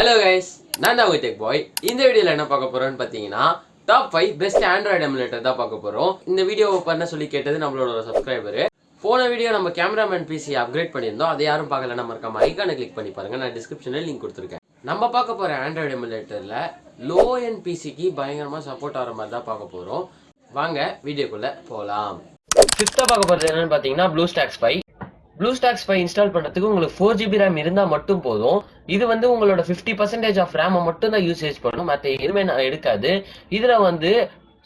Hello guys, நான் தான் tech பாய். இந்த வீடியோவில் என்ன பார்க்க போகிறோன்னு பார்த்தீங்கன்னா டாப் 5 பெஸ்ட் ஆண்ட்ராய்டு எமுலேட்டர் தான் பார்க்க போகிறோம். இந்த வீடியோவை பண்ண சொல்லி கேட்டது நம்மளோட சப்ஸ்கிரைபரு. போன வீடியோ நம்ம கேமராமேன் பிசி அப்கிரேட் பண்ணியிருந்தோம். அதை யாரும் பார்க்கல, நம்ம இருக்க ஐக்கானை கிளிக் பண்ணி பாருங்கள். நான் டிஸ்கிரிப்ஷனில் லிங்க் கொடுத்துருக்கேன். நம்ம பார்க்க போகிற ஆண்ட்ராய்டு எமுலேட்டரில் லோ என் பிசிக்கு பயங்கரமாக சப்போர்ட் ஆகிற மாதிரி தான் பார்க்க போகிறோம். வாங்க வீடியோக்குள்ளே போகலாம். ஃபிஃப்த்தாக பார்க்க போகிறது என்னென்னு பார்த்தீங்கன்னா ப்ளூஸ்டாக்ஸ் 5. ப்ளூஸ்டாக்ஸ் 5 இன்ஸ்டால் பண்ணுறதுக்கு உங்களுக்கு 4GB ரேம் இருந்தால் மட்டும் போதும். இது வந்து உங்களோட 50% ஆஃப் ரேமை மட்டும் தான் யூசேஜ் பண்ணணும், மற்ற எதுவுமே எடுக்காது. இதில் வந்து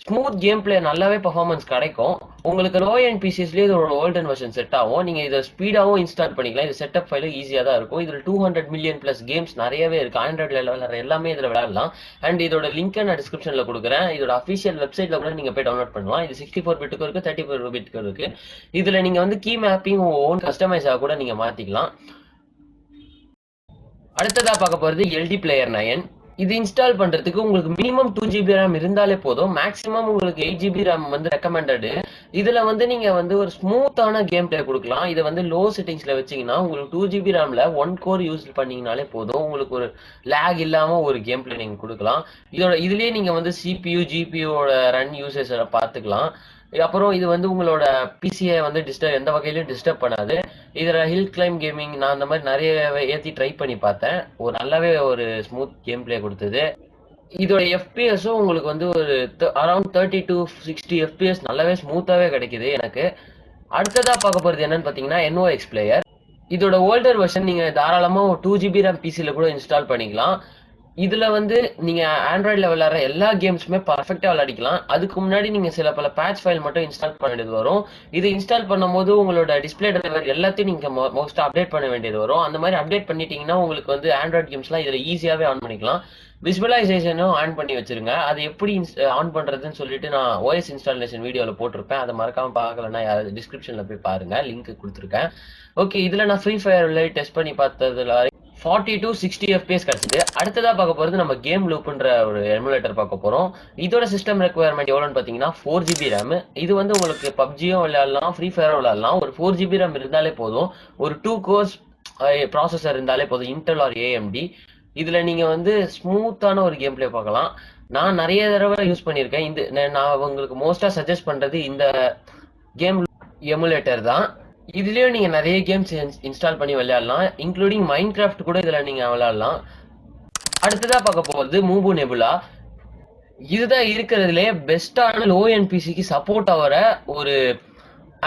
ஸ்மூத் கேம் பிளே நல்லாவே பர்ஃபார்மன்ஸ் கிடைக்கும். உங்களுக்கு லோ எண்ட் பிசிஸ்லேயே இதோட ஓல்டன் வெர்ஷன் செட் ஆகும். நீங்கள் இதை ஸ்பீடாகவும் இன்ஸ்டால் பண்ணிக்கலாம். இது செட்டப் ஃபைலும் ஈஸியாக தான் இருக்கும். இதில் 200 மில்லியன் ப்ளஸ் கேம்ஸ் நிறையவே இருக்குது. ஆண்ட்ராய்டில் விளையாடுற எல்லாமே இதில் விளையாடலாம். அண்ட் இதோட லிங்க்கை நான் டிஸ்கிரிப்ஷனில் கொடுக்குறேன். இதோட அஃபிஷியல் வெப்சைட்டில் கூட நீங்கள் போய் டவுன்லோட் பண்ணலாம். இது 64 பிட்டுக்கும் இருக்குது, 34 பிட்டுக்கும் இருக்குது. இதில் நீங்கள் வந்து கீ மேப்பிங் ஓன் கஸ்டமைஸாக கூட நீங்கள் மாற்றிக்கலாம். அடுத்ததாக பார்க்க போகிறது எல்டி பிளேயர் 9. இது இன்ஸ்டால் பண்ணுறதுக்கு உங்களுக்கு மினிமம் 2GB ரேம் இருந்தாலே போதும். மேக்ஸிமம் உங்களுக்கு 8GB ரேம் வந்து ரெக்கமெண்டடு. இதில் வந்து நீங்கள் வந்து ஒரு ஸ்மூத்தான கேம் பிளே கொடுக்கலாம். இதை வந்து லோ செட்டிங்ஸில் வச்சிங்கன்னா உங்களுக்கு 2GB ரேமில் 1 கோர் யூஸ் பண்ணிங்கனாலே போதும். உங்களுக்கு ஒரு லேக் இல்லாமல் ஒரு கேம் பிளே நீங்கள் கொடுக்கலாம். இதுலேயே நீங்கள் வந்து CPU GPUவோட ரன் யூசேஜை பார்த்துக்கலாம். அப்புறம் இது வந்து உங்களோட பிசியை வந்து எந்த வகையிலையும் டிஸ்டர்ப் பண்ணாது. இதில் ஹில் கிளைம் கேமிங் நான் அந்த மாதிரி நிறைய ஏற்றி ட்ரை பண்ணி பார்த்தேன். நல்லாவே ஒரு ஸ்மூத் கேம் பிளே கொடுத்தது. இதோட எஃபிஎஸும் உங்களுக்கு வந்து ஒரு அரௌண்ட் 30 to 60 FPS நல்லாவே ஸ்மூத்தாகவே கிடைக்குது எனக்கு. அடுத்ததாக பார்க்க போகிறது என்னன்னு பார்த்தீங்கன்னா NOx பிளேயர். இதோட ஓல்டர் வெர்ஷன் நீங்கள் தாராளமாக 2GB ரேம் பிசியில் கூட இன்ஸ்டால் பண்ணிக்கலாம். இதில் வந்து நீங்கள் ஆண்ட்ராய்டில் விளையாடுற எல்லா கேம்ஸுமே பர்ஃபெக்டாக விளையாடிக்கலாம். அதுக்கு முன்னாடி நீங்கள் சில பல பேட்ச் ஃபைல் மட்டும் இன்ஸ்டால் பண்ண வேண்டியது வரும். இது இன்ஸ்டால் பண்ணும்போது உங்களோட டிஸ்பிளே டிரைவர் எல்லாத்தையும் நீங்கள் மோஸ்ட்டாக அப்டேட் பண்ண வேண்டியது வரும். அந்த மாதிரி அப்டேட் பண்ணிட்டீங்கன்னா உங்களுக்கு வந்து ஆண்ட்ராய்ட் கேம்ஸ்லாம் இதில் ஈஸியாகவே ஆன் பண்ணிக்கலாம். விசுவலைசேஷனும் ஆன் பண்ணி வச்சிருங்க. அது எப்படி ஆன் பண்ணுறதுன்னு சொல்லிட்டு நான் ஓஎஸ் இன்ஸ்டாலேஷன் வீடியோவில் போட்டிருப்பேன். அதை மறக்காமல் பார்க்கலன்னா டிஸ்கிரிப்ஷனில் போய் பாருங்கள், லிங்க் கொடுத்துருக்கேன். ஓகே, இதில் நான் ஃப்ரீ ஃபயரில் டெஸ்ட் பண்ணி பார்த்ததுல 40 to 60 FPS கிடச்சிது. அடுத்ததாக பார்க்க போகிறது நம்ம கேம் லூப்புன்ற ஒரு எமுலேட்டர் பார்க்க போகிறோம். இதோட சிஸ்டம் ரெக்குவயர்மெண்ட் எவ்வளோன்னு பார்த்தீங்கன்னா 4GB ரேம். இது வந்து உங்களுக்கு பப்ஜியும் விளையாடலாம், ஃப்ரீ ஃபயரும் விளையாடலாம். ஒரு 4GB ரேம் இருந்தாலே போதும். ஒரு 2 கோர்ஸ் ப்ராசஸர் இருந்தாலே போதும், இன்டெல் ஆர் AMD. இதில் நீங்கள் வந்து ஸ்மூத்தான ஒரு கேம் பிளே பார்க்கலாம். நான் நிறைய தடவை யூஸ் பண்ணியிருக்கேன். நான் உங்களுக்கு மோஸ்ட்டாக சஜஸ்ட் பண்ணுறது இந்த கேம் எமுலேட்டர் தான். இதுலேயும் நீங்கள் நிறைய கேம்ஸ் இன்ஸ்டால் பண்ணி விளையாடலாம், இன்க்ளூடிங் மைன்கிராஃப்ட் கூட இதில் நீங்கள் விளையாடலாம். அடுத்ததாக பார்க்க போகிறது மூபு நெபுலா. இதுதான் இருக்கிறதுலே பெஸ்ட்டான லோ என் பிசிக்கு சப்போர்ட் ஆகிற ஒரு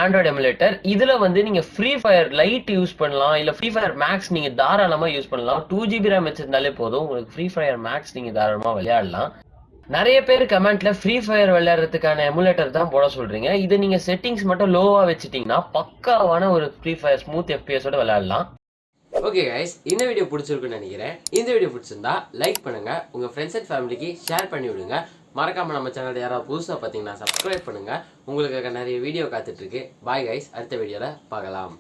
ஆண்ட்ராய்டு எமுலேட்டர். இதில் வந்து நீங்கள் ஃப்ரீ ஃபயர் லைட் யூஸ் பண்ணலாம், இல்லை ஃப்ரீ ஃபயர் மேக்ஸ் நீங்கள் தாராளமாக யூஸ் பண்ணலாம். 2GB ரேம் வச்சிருந்தாலே போதும், உங்களுக்கு ஃப்ரீ ஃபயர் மேக்ஸ் நீங்கள் தாராளமாக விளையாடலாம். நிறைய பேர் கமெண்ட்ல ஃப்ரீ ஃபயர் விளையாடுறதுக்கான எமுலேட்டர் தான் போட சொல்றீங்க. இது நீங்க செட்டிங்ஸ் மட்டும் லோவா வச்சுட்டீங்கன்னா பக்காவான ஒரு ஃப்ரீ ஃபயர் ஸ்மூத் எஃப்பிஎஸோட விளையாடலாம். ஓகே கைஸ், இந்த வீடியோ பிடிச்சிருக்குன்னு நினைக்கிறேன். இந்த வீடியோ பிடிச்சிருந்தா லைக் பண்ணுங்க, உங்க ஃப்ரெண்ட்ஸ் அண்ட் ஃபேமிலிக்கு ஷேர் பண்ணி விடுங்க. மறக்காம நம்ம சேனல் யாராவது புதுசாக பார்த்தீங்கன்னா சப்ஸ்கிரைப் பண்ணுங்க. உங்களுக்காக நிறைய வீடியோ காத்துட்டு இருக்கு. பாய் கைஸ், அடுத்த வீடியோல பார்க்கலாம்.